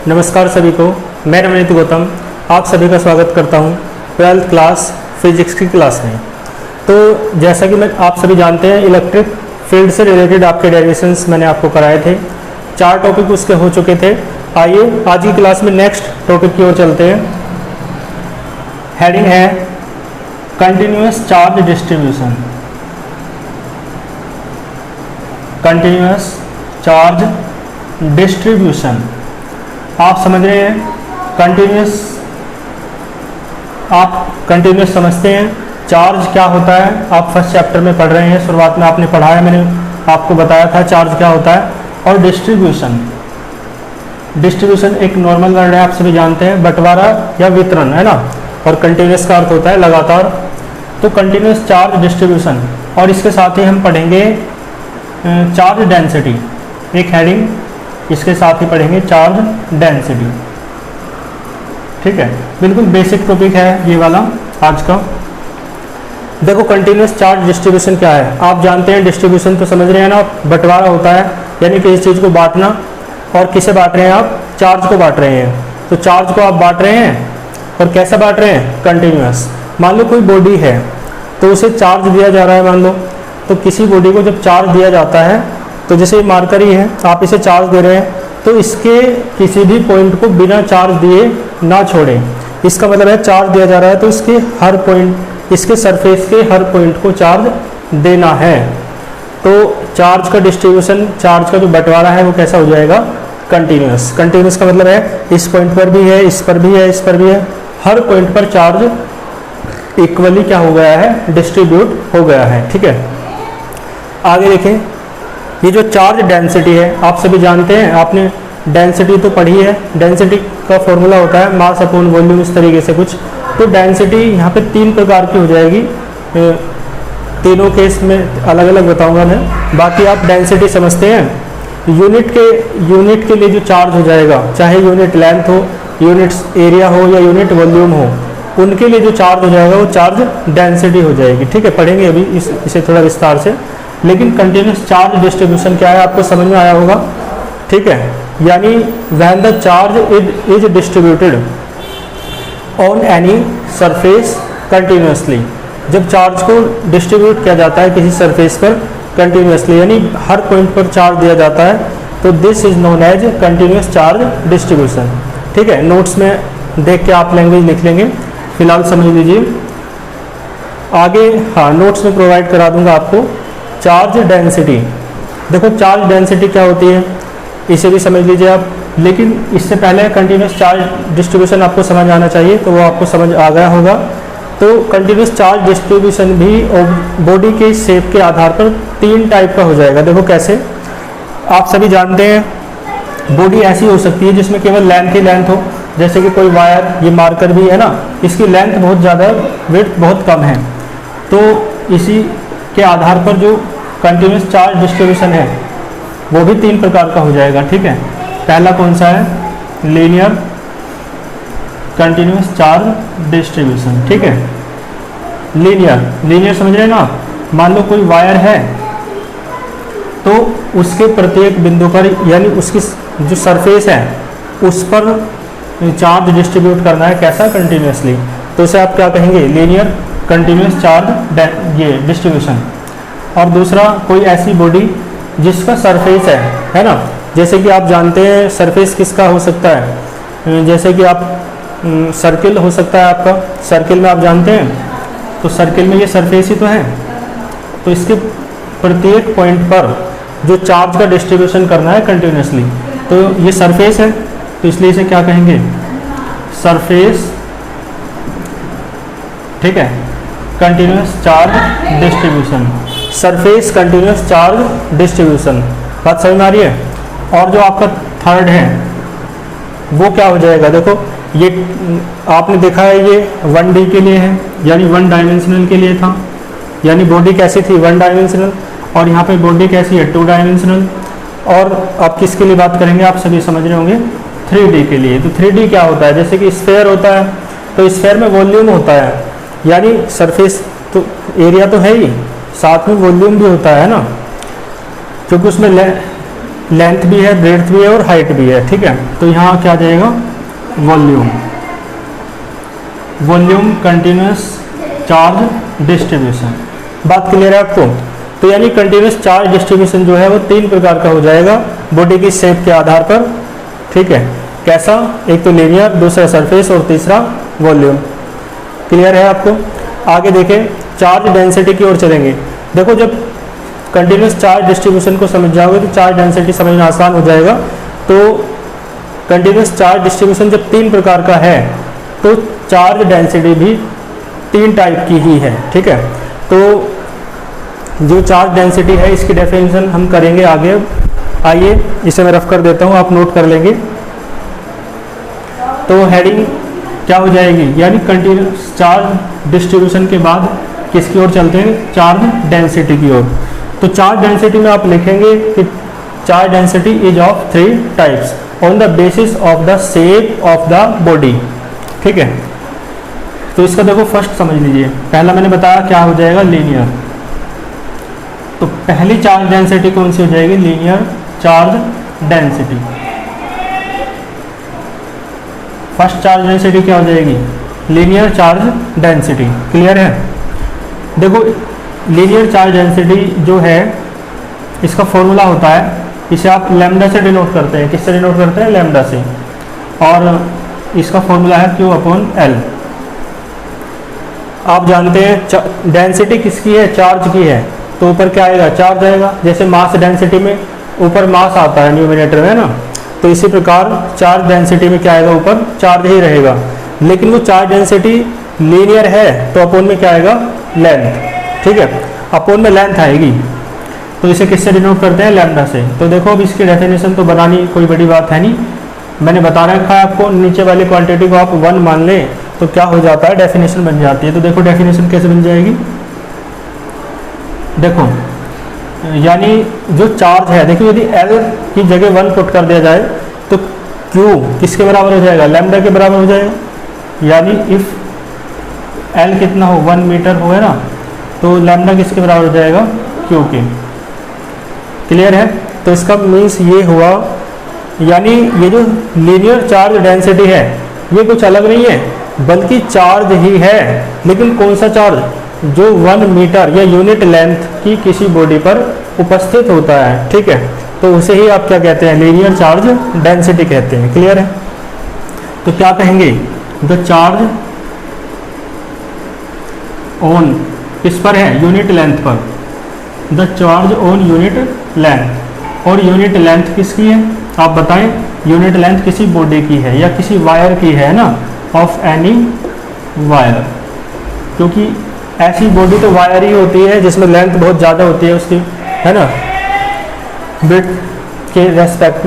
नमस्कार सभी को, मैं रमनीत गौतम आप सभी का स्वागत करता हूं 12th क्लास फिजिक्स की क्लास में। तो जैसा कि आप सभी जानते हैं, इलेक्ट्रिक फील्ड से रिलेटेड आपके डेरिवेशंस मैंने आपको कराए थे। 4 टॉपिक उसके हो चुके थे। आइए आज की क्लास में नेक्स्ट टॉपिक की ओर चलते हैं। हेडिंग है continuous charge distribution. Continuous charge distribution आप समझ रहे हैं। आप कंटिन्यूअस समझते हैं। चार्ज क्या होता है आप फर्स्ट चैप्टर में पढ़ रहे हैं, शुरुआत में आपने पढ़ा है, मैंने आपको बताया था चार्ज क्या होता है। और डिस्ट्रीब्यूशन एक नॉर्मल वर्ड है, आप सभी जानते हैं, बंटवारा या वितरण, है ना। और कंटिन्यूअस का अर्थ होता है लगातार। तो कंटिन्यूअस चार्ज डिस्ट्रीब्यूशन, और इसके साथ ही हम पढ़ेंगे चार्ज डेंसिटी। एक हेडिंग इसके साथ ही पढ़ेंगे चार्ज डेंसिटी। ठीक है, बिल्कुल बेसिक टॉपिक है ये वाला आज का। देखो कंटिन्यूअस चार्ज डिस्ट्रीब्यूशन क्या है आप जानते हैं। डिस्ट्रीब्यूशन तो समझ रहे हैं ना, बंटवारा होता है, यानी किसी चीज़ को बांटना। और किसे बांट रहे हैं आप? चार्ज को बांट रहे हैं। तो चार्ज को आप बांट रहे हैं और कैसे बांट रहे हैं? कंटिन्यूअस। मान लो कोई बॉडी है तो उसे चार्ज दिया जा रहा है, मान लो। तो किसी बॉडी को जब चार्ज दिया जाता है, तो जैसे मार्कर ही है, आप इसे चार्ज दे रहे हैं, तो इसके किसी भी पॉइंट को बिना चार्ज दिए ना छोड़ें। इसका मतलब है चार्ज दिया जा रहा है तो इसके हर पॉइंट, इसके सरफेस के हर पॉइंट को चार्ज देना है। तो चार्ज का डिस्ट्रीब्यूशन, चार्ज का जो बंटवारा है वो कैसा हो जाएगा? कंटिन्यूअस। कंटिन्यूअस का मतलब है इस पॉइंट पर भी है, इस पर भी है, इस पर भी है, हर पॉइंट पर चार्ज इक्वली क्या हो गया है? डिस्ट्रीब्यूट हो गया है। ठीक है, आगे देखें। ये जो चार्ज डेंसिटी है आप सभी जानते हैं, आपने डेंसिटी तो पढ़ी है। डेंसिटी का फॉर्मूला होता है मास अपॉन वॉल्यूम, इस तरीके से कुछ। तो डेंसिटी यहाँ पे 3 प्रकार की हो जाएगी। तीनों केस में अलग अलग बताऊंगा मैं, बाकी आप डेंसिटी समझते हैं। यूनिट के लिए जो चार्ज हो जाएगा, चाहे यूनिट लेंथ हो, यूनिट एरिया हो या यूनिट वॉल्यूम हो, उनके लिए जो चार्ज हो जाएगा वो चार्ज डेंसिटी हो जाएगी। ठीक है, पढ़ेंगे अभी इसे थोड़ा विस्तार से। लेकिन कंटिन्यूअस चार्ज डिस्ट्रीब्यूशन क्या है आपको समझ में आया होगा। ठीक है, यानी when the charge is distributed on any surface continuously, जब चार्ज को डिस्ट्रीब्यूट किया जाता है किसी सरफेस पर कंटिन्यूअसली, यानी हर पॉइंट पर चार्ज दिया जाता है, तो this is known as continuous charge distribution. ठीक है, नोट्स में देख के आप लैंग्वेज लिख लेंगे, फिलहाल समझ लीजिए। आगे हाँ, नोट्स में प्रोवाइड करा दूंगा आपको। चार्ज डेंसिटी, देखो चार्ज डेंसिटी क्या होती है इसे भी समझ लीजिए आप। लेकिन इससे पहले कंटिन्यूअस चार्ज डिस्ट्रीब्यूशन आपको समझ आना चाहिए, तो वो आपको समझ आ गया होगा। तो कंटिन्यूअस चार्ज डिस्ट्रीब्यूशन भी बॉडी के शेप के आधार पर 3 टाइप का हो जाएगा। देखो कैसे, आप सभी जानते हैं बॉडी ऐसी हो सकती है जिसमें केवल लेंथ ही लेंथ हो, जैसे कि कोई वायर, ये मार्कर भी है ना, इसकी लेंथ बहुत ज़्यादा, विड्थ बहुत कम है। तो इसी के आधार पर जो कंटिन्यूअस चार्ज डिस्ट्रीब्यूशन है वो भी 3 प्रकार का हो जाएगा। ठीक है, पहला कौन सा है? Linear continuous charge distribution. ठीक है, लीनियर समझ रहे हैं ना। मान लो कोई वायर है तो उसके प्रत्येक बिंदु पर, यानी उसकी जो सरफेस है उस पर चार्ज डिस्ट्रीब्यूट करना है। कैसा? कंटिन्यूअसली। तो उसे आप क्या कहेंगे? लीनियर कंटिन्यूअस चार्ज ये डिस्ट्रीब्यूशन। और दूसरा, कोई ऐसी बॉडी जिसका सरफेस है ना, जैसे कि आप जानते हैं सरफेस किसका हो सकता है, जैसे कि आप सर्किल हो सकता है आपका। सर्किल में आप जानते हैं, तो सर्किल में ये सरफेस ही तो है, तो इसके प्रत्येक पॉइंट पर जो चार्ज का डिस्ट्रीब्यूशन करना है कंटिन्यूअसली, तो ये सरफेस है, तो इसलिए इसे क्या कहेंगे? सरफेस। ठीक है, continuous charge distribution, surface continuous charge distribution. बात समझ में आ रही है? और जो आपका थर्ड है वो क्या हो जाएगा? देखो ये आपने देखा है, ये 1D के लिए है, यानी 1 डायमेंशनल के लिए था, यानी बॉडी कैसी थी? 1 डायमेंशनल। और यहाँ पे बॉडी कैसी है? 2 डायमेंशनल। और अब किसके लिए बात करेंगे आप सभी समझ रहे होंगे? 3D के लिए। तो 3D क्या होता है? जैसे कि स्फेयर होता है, तो स्फेयर में वॉल्यूम होता है, यानी सरफेस तो एरिया तो है ही, साथ में वॉल्यूम भी होता है ना, क्योंकि उसमें लेंथ भी है, ब्रेड्थ भी है और हाइट भी है, ठीक है। तो यहाँ क्या आ जाएगा, volume, volume continuous charge distribution. बात क्लियर है आपको? तो यानी कंटिन्यूस चार्ज डिस्ट्रीब्यूशन जो है वो 3 प्रकार का हो जाएगा बॉडी की शेप के आधार पर, ठीक है। कैसा? एक तो लीनियर, दूसरा सरफेस और तीसरा वॉल्यूम। क्लियर है आपको? आगे देखें, चार्ज डेंसिटी की ओर चलेंगे। देखो जब कंटिन्यूस चार्ज डिस्ट्रीब्यूशन को समझ जाओगे तो चार्ज डेंसिटी समझना आसान हो जाएगा। तो कंटिन्यूस चार्ज डिस्ट्रीब्यूशन जब 3 प्रकार का है तो चार्ज डेंसिटी भी 3 टाइप की ही है, ठीक है। तो जो चार्ज डेंसिटी है इसकी डेफिनेशन हम करेंगे आगे। आइए इसे मैं रफ कर देता हूँ, आप नोट कर लेंगे। तो हेडिंग क्या हो जाएगी, यानी कंटिन्यूस चार्ज डिस्ट्रीब्यूशन के बाद किसकी ओर चलते हैं, चार्ज डेंसिटी की ओर। तो चार्ज डेंसिटी में आप लिखेंगे कि charge density is of 3 types on the basis of the shape of the body, ठीक है। तो इसका देखो फर्स्ट समझ लीजिए, पहला मैंने बताया क्या हो जाएगा, लीनियर। तो पहली चार्ज डेंसिटी कौन सी हो जाएगी, linear charge density. First charge density क्या हो जाएगी, लीनियर चार्ज डेंसिटी। क्लियर है? देखो लीनियर चार्ज डेंसिटी जो है इसका फॉर्मूला होता है, इसे आप लैम्डा से डिनोट करते हैं। किससे डिनोट करते हैं, लैम्डा से। और इसका फॉर्मूला है Q/L। आप जानते हैं डेंसिटी किसकी है, चार्ज की है, तो ऊपर क्या आएगा, चार्ज आएगा। जैसे मास डेंसिटी में ऊपर मास आता है न्यूमिनेटर में ना, तो इसी प्रकार चार्ज डेंसिटी में क्या आएगा, ऊपर चार्ज ही रहेगा। लेकिन वो चार्ज डेंसिटी लीनियर है तो अपोन में क्या आएगा, लेंथ, ठीक है। अपोन में लेंथ आएगी, तो इसे किससे डिनोट करते हैं, लैम्डा से। तो देखो अब इसकी डेफिनेशन तो बनानी कोई बड़ी बात है नहीं, मैंने बता रखा है आपको। नीचे वाली क्वांटिटी को आप 1 मान लें तो क्या हो जाता है, डेफिनेशन बन जाती है। तो देखो डेफिनेशन कैसे बन जाएगी, देखो यानी जो चार्ज है, देखो यदि L की जगह 1 पुट कर दिया जाए तो Q किसके बराबर हो जाएगा, लैम्डा के बराबर हो जाएगा। यानी इफ़ L कितना हो, 1 मीटर हो, है ना, तो लैम्डा किसके बराबर हो जाएगा, Q के। क्लियर है? तो इसका मीन्स ये हुआ, यानी ये जो लीनियर चार्ज डेंसिटी है ये कुछ अलग नहीं है बल्कि चार्ज ही है। लेकिन कौन सा चार्ज, जो 1 मीटर या यूनिट लेंथ की किसी बॉडी पर उपस्थित होता है, ठीक है। तो उसे ही आप क्या कहते हैं, लीनियर चार्ज डेंसिटी कहते हैं। क्लियर है? तो क्या कहेंगे, द चार्ज ऑन किस पर है, यूनिट लेंथ पर, the charge on unit length. और यूनिट लेंथ किसकी है, आप बताएं। यूनिट लेंथ किसी बॉडी की है या किसी वायर की है ना, ऑफ एनी वायर, क्योंकि ऐसी बॉडी तो वायर ही होती है जिसमें लेंथ बहुत ज़्यादा होती है उसकी, है ना। विड्थ के रेस्पेक्ट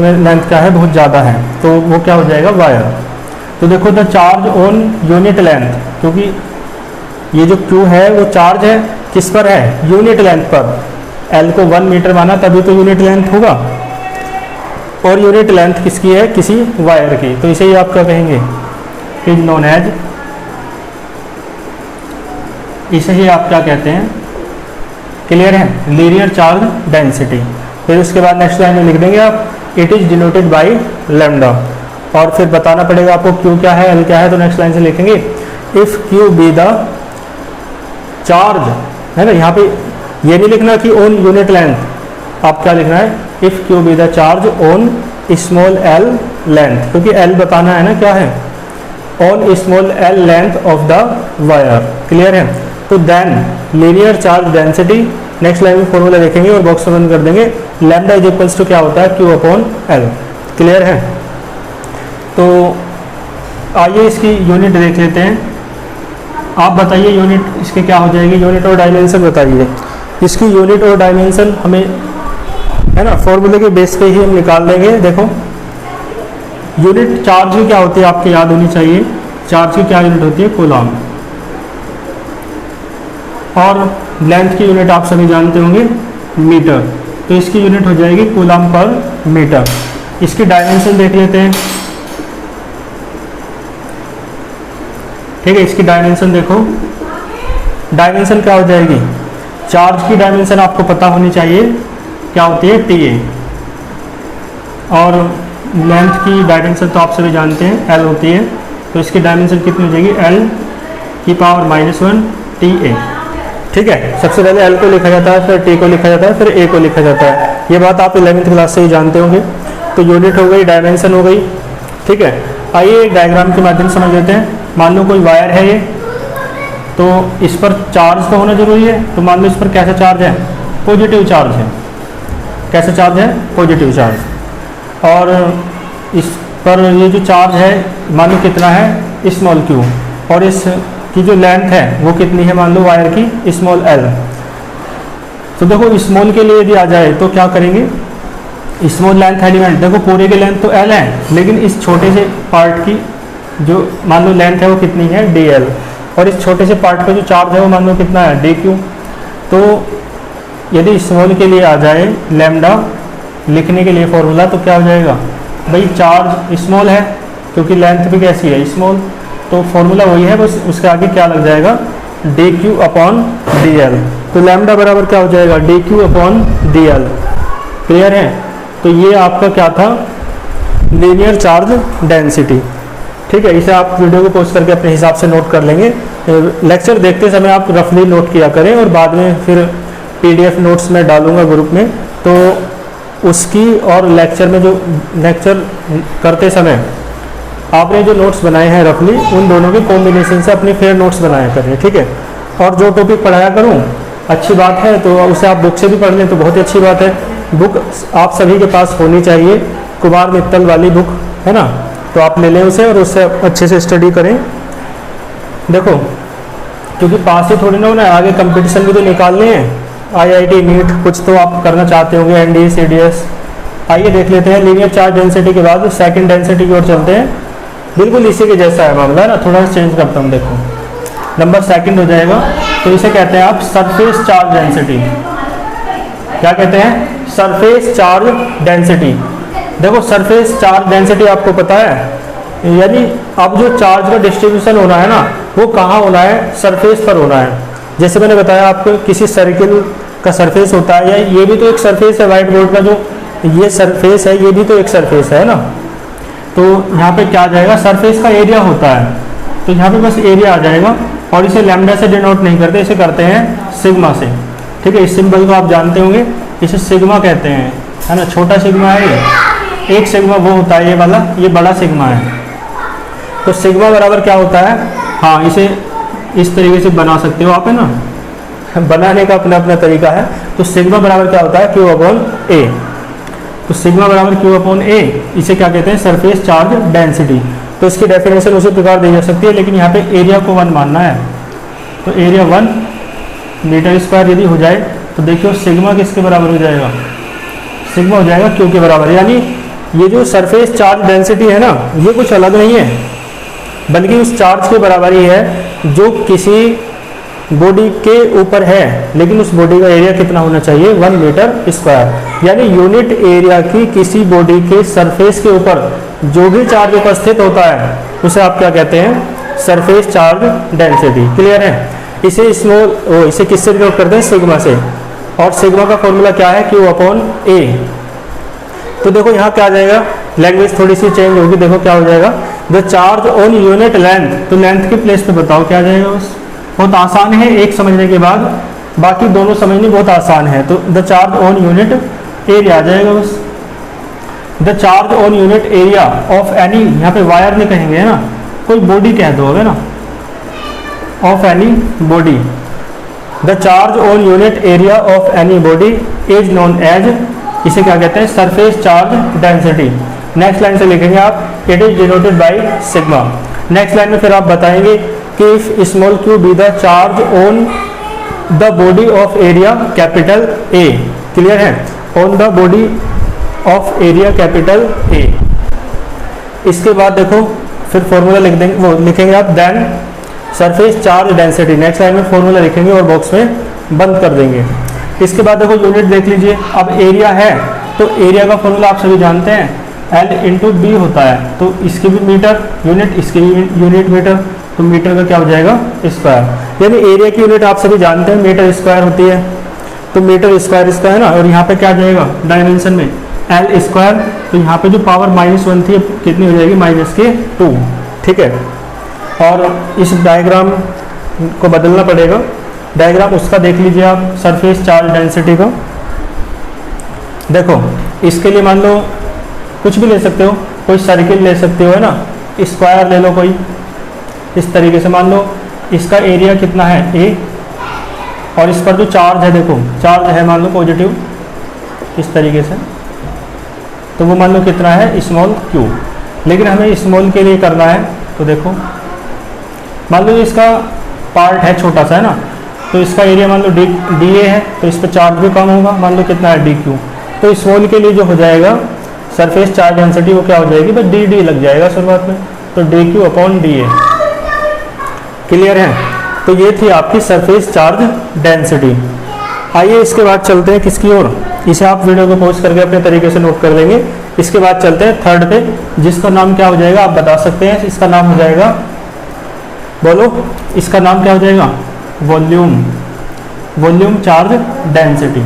में लेंथ क्या है, बहुत ज़्यादा है, तो वो क्या हो जाएगा, वायर। तो देखो the charge on unit length, क्योंकि ये जो Q है वो चार्ज है किस पर है, यूनिट लेंथ पर। L को 1 मीटर माना तभी तो यूनिट लेंथ होगा, और यूनिट लेंथ किसकी है, किसी वायर की। तो इसे ही आप क्या कहेंगे, इज नोन एज, इसे ही आप क्या कहते हैं, क्लियर है, लीनियर चार्ज डेंसिटी। फिर उसके बाद नेक्स्ट लाइन में लिख देंगे आप, it is denoted by lambda. और फिर बताना पड़ेगा आपको Q क्या है, L क्या है। तो नेक्स्ट लाइन से लिखेंगे, if Q be the charge, है ना। यहाँ पे ये नहीं लिखना कि ऑन यूनिट लेंथ, आप क्या लिखना है, if Q be the charge on small l length, क्योंकि L बताना है ना क्या है, on small l length of the wire. Clear है? तो then linear charge density, next line में फॉर्मूला देखेंगे और बॉक्स में बंद कर देंगे, लैम्डा इज इक्वल्स टू क्या होता है, Q/L। क्लियर है? तो आइए इसकी यूनिट देख लेते हैं। आप बताइए यूनिट इसके क्या हो जाएगी, यूनिट और डायमेंशन बताइए। इसकी यूनिट और डायमेंशन हमें, है ना, फॉर्मूले के बेस पे ही हम निकाल देंगे। देखो यूनिट चार्ज की क्या होती है, आपको याद होनी चाहिए। चार्ज की क्या यूनिट होती है, कूलम। और लेंथ की यूनिट आप सभी जानते होंगे, मीटर। तो इसकी यूनिट हो जाएगी कूलम पर मीटर। इसकी डायमेंशन देख लेते हैं, ठीक है। इसकी डायमेंशन देखो, डायमेंशन क्या हो जाएगी, चार्ज की डायमेंशन आपको पता होनी चाहिए, क्या होती है, TA। और लेंथ की डायमेंशन तो आप सभी जानते हैं एल होती है, तो इसकी डायमेंशन कितनी हो जाएगी एल की पावर -1 TA। ठीक है, सबसे पहले एल को लिखा जाता है, फिर टी को लिखा जाता है, फिर ए को लिखा जाता है। ये बात आप 11वीं क्लास से ही जानते होंगे। तो यूनिट हो गई, डायमेंशन हो गई। ठीक है, आइए एक डायग्राम के माध्यम से समझ लेते हैं। मान लो कोई वायर है ये, तो इस पर चार्ज तो होना जरूरी है। तो मान लो इस पर कैसा चार्ज है, पॉजिटिव चार्ज है। कैसा चार्ज है, पॉजिटिव चार्ज। और इस पर ये जो चार्ज है मान लो कितना है, स्मॉल q, और इस की जो लेंथ है वो कितनी है, मान लो वायर की स्मॉल l। तो देखो स्मॉल के लिए यदि आ जाए तो क्या करेंगे, स्मॉल लेंथ एलिमेंट, देखो पूरे की लेंथ तो l है, लेकिन इस छोटे से पार्ट की जो मान लो लेंथ है वो कितनी है dl, और इस छोटे से पार्ट पर जो चार्ज है वो मान लो कितना है dq। तो यदि स्मॉल के लिए आ जाए लैम्डा लिखने के लिए फॉर्मूला, तो क्या हो जाएगा भाई, चार्ज स्मॉल है क्योंकि लेंथ भी कैसी है स्मॉल, तो फॉर्मूला वही है, बस उसके आगे क्या लग जाएगा dq अपॉन dl। तो लैम्डा बराबर क्या हो जाएगा dq अपॉन dl। क्लियर है। तो ये आपका क्या था, लीनियर चार्ज डेंसिटी। ठीक है, इसे आप वीडियो को पॉज करके अपने हिसाब से नोट कर लेंगे। लेक्चर देखते समय आप रफली नोट किया करें, और बाद में फिर PDF नोट्स में डालूंगा ग्रुप में, तो उसकी और लेक्चर में जो लेक्चर करते समय आपने जो नोट्स बनाए हैं रफली, उन दोनों के कॉम्बिनेशन से अपने फेयर नोट्स बनाया करें। ठीक है, और जो टॉपिक पढ़ाया करूं अच्छी बात है, तो उसे आप बुक से भी पढ़ लें तो बहुत ही अच्छी बात है। बुक आप सभी के पास होनी चाहिए, कुमार मित्तल वाली बुक है ना, तो आप ले लें उसे और उससे अच्छे से स्टडी करें। देखो क्योंकि पास ही थोड़ी ना होना है, आगे कंपटीशन भी तो निकालने हैं, IIT नीट कुछ तो आप करना चाहते होंगे, NDA CDS। आइए देख लेते हैं, लीनियर चार्ज डेंसिटी के बाद सेकंड डेंसिटी की ओर चलते हैं। बिल्कुल इसी के जैसा है मामला, है ना, थोड़ा सा चेंज करता हूँ। देखो नंबर सेकंड हो जाएगा, तो इसे कहते हैं आप सरफेस चार्ज डेंसिटी। क्या कहते हैं, सरफेस चार्ज डेंसिटी। देखो सरफेस चार्ज डेंसिटी आपको पता है, यानी अब जो चार्ज का डिस्ट्रीब्यूशन होना है ना, वो कहाँ होना है, सरफेस पर होना है। जैसे मैंने बताया आपको, किसी सर्किल का सरफेस होता है, या ये भी तो एक सरफेस है, व्हाइट बोर्ड का जो ये सरफेस है, ये भी तो एक सरफेस है ना। तो यहाँ पे क्या आ जाएगा, सरफेस का एरिया होता है, तो यहाँ पे बस एरिया आ जाएगा, और इसे लैम्डा से डिनोट नहीं करते, इसे करते हैं सिग्मा से। ठीक है, इस सिंबल को आप जानते होंगे, इसे सिग्मा कहते हैं, है ना, छोटा सिग्मा है ये, एक सिग्मा वो होता है ये वाला, ये बड़ा सिग्मा है। तो सिग्मा बराबर क्या होता है, हाँ इसे इस तरीके से बना सकते हो आप, है ना, बनाने का अपना अपना तरीका है। तो सिग्मा बराबर क्या होता है, Q अपॉन A। तो सिग्मा बराबर Q अपॉन A, इसे क्या कहते हैं, सरफेस चार्ज डेंसिटी। तो इसकी डेफिनेशन उसी प्रकार दी जा सकती है, लेकिन यहाँ पे एरिया को 1 मानना है। तो एरिया 1 मीटर स्क्वायर यदि हो जाए, तो देखियो सिग्मा किसके बराबर हो जाएगा, सिग्मा हो जाएगा Q के बराबर। यानी ये जो सरफेस चार्ज डेंसिटी है ना, ये कुछ अलग नहीं है, बल्कि उस चार्ज के बराबर ही है जो किसी बॉडी के ऊपर है, लेकिन उस बॉडी का एरिया कितना होना चाहिए, 1 मीटर स्क्वायर। यानी यूनिट एरिया की किसी बॉडी के सरफेस के ऊपर जो भी चार्ज उपस्थित होता है, उसे आप क्या कहते हैं, सरफेस चार्ज डेंसिटी। क्लियर है। इसे स्मॉल इसे किससे डिनोट करते हैं, सिग्मा से, और सिग्मा का फॉर्मूला क्या है, Q अपॉन A। तो देखो यहाँ क्या आ जाएगा, लैंग्वेज थोड़ी सी चेंज होगी। देखो क्या हो जाएगा, the charge on unit length, तो लेंथ के प्लेस पे बताओ क्या आ जाएगा, बस बहुत आसान है, एक समझने के बाद बाकी दोनों समझने बहुत आसान है। तो the charge on unit area आ जाएगा, बस the charge on unit area of any, यहाँ पे वायर नहीं कहेंगे, है ना, कोई बॉडी कह दो, है ना, of any body. The charge on unit area of any body is known as, इसे क्या कहते हैं, surface charge density. Next line से लिखेंगे आप, it is denoted by sigma. Next line में फिर आप बताएंगे कि if small q be the charge on the body of area capital A। Clear है, on the body of area capital A। इसके बाद देखो फिर फॉर्मूला लिख देंगे, वो लिखेंगे आप, then surface charge density. Next line में फॉर्मूला लिखेंगे और बॉक्स में बंद कर देंगे। इसके बाद देखो यूनिट देख लीजिए, अब एरिया है तो एरिया का फॉर्मूला आप सभी जानते हैं, L इंटू बी होता है, तो इसकी भी मीटर यूनिट, इसकी भी यूनिट मीटर, तो मीटर का क्या हो जाएगा, स्क्वायर। यानी एरिया की यूनिट आप सभी जानते हैं मीटर स्क्वायर होती है, तो मीटर स्क्वायर इसका है ना, और यहाँ पे क्या आ जाएगा डायमेंशन में एल स्क्वायर, तो यहाँ पे जो पावर -1 थी कितनी हो जाएगी, -2, ठीक है। और इस डायग्राम को बदलना पड़ेगा, डायग्राम उसका देख लीजिए आप, सरफेस चार्ज डेंसिटी को। देखो इसके लिए मान लो कुछ भी ले सकते हो, कोई सर्किल ले सकते हो, है ना, स्क्वायर ले लो कोई, इस तरीके से। मान लो इसका एरिया कितना है ए, और इस पर जो चार्ज है, देखो चार्ज है मान लो पॉजिटिव, इस तरीके से, तो वो मान लो कितना है, स्मॉल क्यू। लेकिन हमें स्मॉल के लिए करना है, तो देखो मान लो इसका पार्ट है छोटा सा, है ना, तो इसका एरिया मान लो डी ए है, तो इस पर चार्ज भी कम होगा, मान लो कितना है, डी क्यू। तो स्मॉल के लिए जो हो जाएगा सरफेस चार्ज डेंसिटी, वो क्या हो जाएगी, बस डी डी लग जाएगा शुरुआत में, तो D Q upon D A. Clear है? तो ये थी आपकी सरफेस चार्ज डेंसिटी। आइए इसके बाद चलते हैं किसकी ओर, इसे आप वीडियो को पॉज करके अपने तरीके से नोट कर लेंगे। इसके बाद चलते हैं थर्ड पे, जिसका नाम क्या हो जाएगा, आप बता सकते हैं। इसका नाम हो जाएगा, बोलो, इसका नाम क्या हो जाएगा, वॉल्यूम, वॉल्यूम चार्ज डेंसिटी,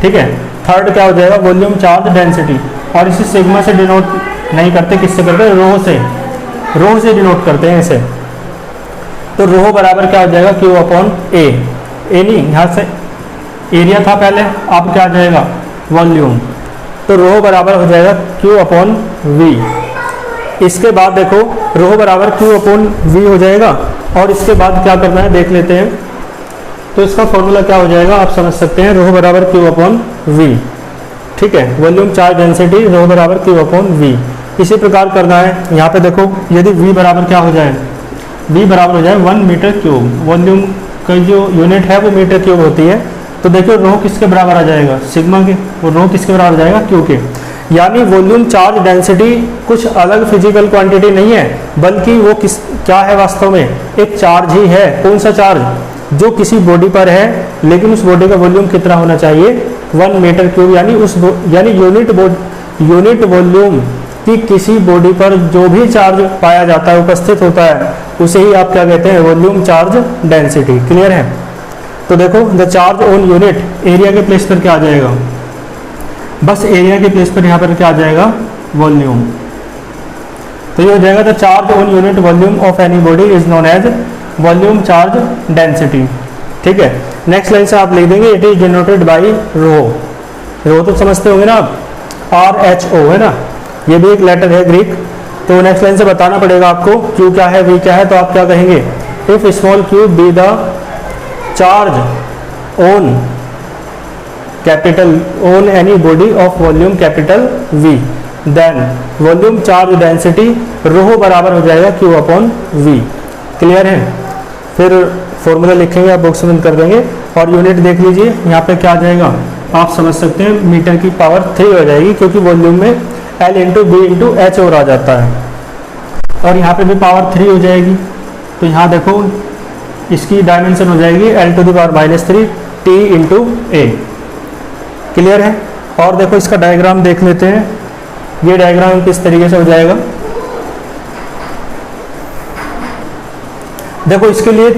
ठीक है। थर्ड क्या हो जाएगा, वॉल्यूम चार्ज डेंसिटी। और इसे सिग्मा से डिनोट नहीं करते, किससे करते हैं, रो से, रो से डिनोट करते हैं इसे। तो रो बराबर क्या हो जाएगा, क्यू अपॉन ए, ए नहीं, यहाँ से एरिया था पहले, अब क्या आ जाएगा, वॉल्यूम, तो रो बराबर हो जाएगा क्यू अपॉन वी। इसके बाद देखो रो बराबर क्यू अपॉन वी हो जाएगा, और इसके बाद क्या करना है देख लेते हैं। तो इसका फॉर्मूला क्या हो जाएगा, आप समझ सकते हैं, रो बराबर क्यू अपॉन वी, ठीक है। वॉल्यूम चार्ज डेंसिटी रो बराबर क्यू अपॉन वी। इसी प्रकार करना है, यहाँ पे देखो यदि वी बराबर क्या हो जाए, वी बराबर हो जाए 1 मीटर क्यूब, वॉल्यूम का जो यूनिट है वो मीटर क्यूब होती है, तो देखो रो किसके बराबर आ जाएगा, सिग्मा के, और रो किसके बराबर आ जाएगा, क्यू के। यानी वॉल्यूम चार्ज डेंसिटी कुछ अलग फिजिकल क्वांटिटी नहीं है, बल्कि वो क्या है वास्तव में, एक चार्ज ही है। कौन सा चार्ज, जो किसी बॉडी पर है, लेकिन उस बॉडी का वॉल्यूम कितना होना चाहिए, 1 मीटर क्यूब। यानी यूनिट वॉल्यूम की किसी बॉडी पर जो भी चार्ज पाया जाता है, उपस्थित होता है, उसे ही आप क्या कहते हैं, वॉल्यूम चार्ज डेंसिटी। क्लियर है? तो देखो the charge on unit, area के प्लेस पर क्या आ जाएगा, बस एरिया के प्लेस पर यहाँ पर क्या आ जाएगा, वॉल्यूम। तो ये हो जाएगा the charge on unit volume of any body is known as volume charge density, ठीक है। नेक्स्ट लाइन से आप लिख देंगे it is denoted by rho. Rho तो समझते होंगे ना आप, RHO है ना, ये भी एक लेटर है ग्रीक। तो नेक्स्ट लाइन से बताना पड़ेगा आपको क्यू क्या है, वी क्या है, तो आप क्या कहेंगे, if small Q be the charge on capital on any body of volume capital V, then volume charge density rho बराबर हो जाएगा क्यू अपॉन वी। क्लियर है? फिर फॉर्मूला लिखेंगे, आप बॉक्स बंद कर देंगे, और यूनिट देख लीजिए, यहाँ पे क्या आ जाएगा, आप समझ सकते हैं, मीटर की पावर 3 हो जाएगी, क्योंकि वॉल्यूम में L into B into H और आ जाता है, और यहाँ पे भी पावर 3 हो जाएगी। तो यहाँ देखो इसकी डायमेंशन हो जाएगी L to the power -3 T into A. Clear है? और देखो इसका डायग्राम देख लेते हैं, ये डायग्राम किस तरीके से हो जाएगा। देखो इसके लिए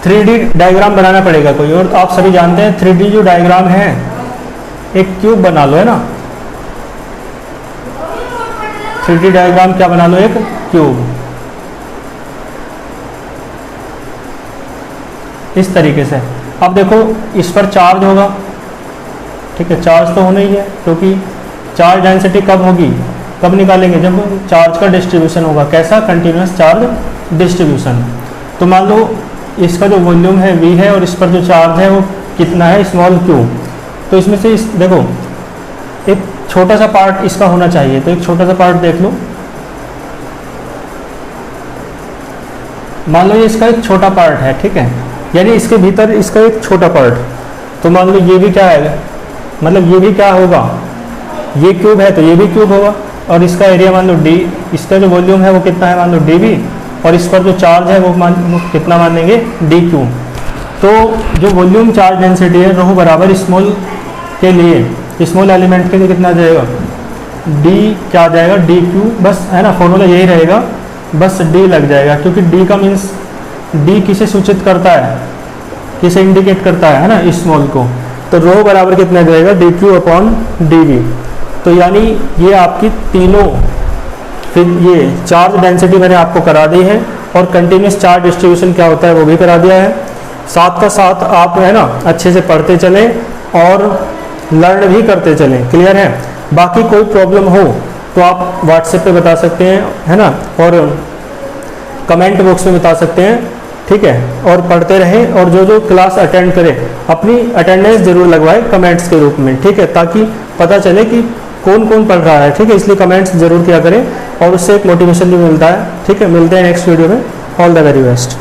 3D डायग्राम बनाना पड़ेगा कोई, और आप सभी जानते हैं 3D जो डायग्राम है, एक क्यूब बना लो, है ना, 3D डायग्राम क्या बना लो, एक क्यूब, इस तरीके से। अब देखो इस पर चार्ज होगा, ठीक है, चार्ज तो होना ही है, क्योंकि चार्ज डेंसिटी कब होगी, कब निकालेंगे, जब चार्ज का डिस्ट्रीब्यूशन होगा। कैसा, कंटिन्यूस चार्ज डिस्ट्रीब्यूशन। तो मान लो इसका जो वॉल्यूम है v है, और इस पर जो चार्ज है वो कितना है, स्मॉल q। तो इसमें से देखो एक छोटा सा पार्ट इसका होना चाहिए, तो एक छोटा सा पार्ट देख लो, मान लो ये इसका एक छोटा पार्ट है, ठीक है, यानी इसके भीतर इसका एक छोटा पार्ट। तो मान लो ये भी क्या है, मतलब ये भी क्या होगा, ये क्यूब है तो ये भी क्यूब होगा, और इसका एरिया मान लो d, इसका जो वॉल्यूम है वो कितना है, मान लो dv, और इस पर जो चार्ज है वो कितना मान लेंगे, dq। तो जो वॉल्यूम चार्ज डेंसिटी है रो बराबर स्मॉल के लिए, स्मॉल एलिमेंट के लिए कितना आ जाएगा, d क्या आ जाएगा, dq, बस, है ना, फॉर्मूला यही रहेगा, बस d लग जाएगा, क्योंकि d का मीन्स, d किसे सूचित करता है, किसे इंडिकेट करता है ना, स्मॉल को। तो रो बराबर कितना जाएगा, D Q upon D V. तो यानी ये आपकी तीनों, फिर ये चार्ज डेंसिटी मैंने आपको करा दी है और कंटिन्यूस चार्ज डिस्ट्रीब्यूशन क्या होता है वो भी करा दिया है। साथ का साथ आप है ना अच्छे से पढ़ते चलें और लर्न भी करते चलें, क्लियर है। बाकी कोई प्रॉब्लम हो तो आप व्हाट्सएप पे बता सकते हैं, है ना, और कमेंट बॉक्स में बता सकते हैं, ठीक है। और पढ़ते रहें और जो जो क्लास अटेंड करें अपनी अटेंडेंस जरूर लगवाएं कमेंट्स के रूप में, ठीक है, ताकि पता चले कि कौन कौन पढ़ रहा है, ठीक है। इसलिए कमेंट्स जरूर किया करें और उससे एक मोटिवेशन भी मिलता है, ठीक है। मिलते हैं नेक्स्ट वीडियो में। All the very best.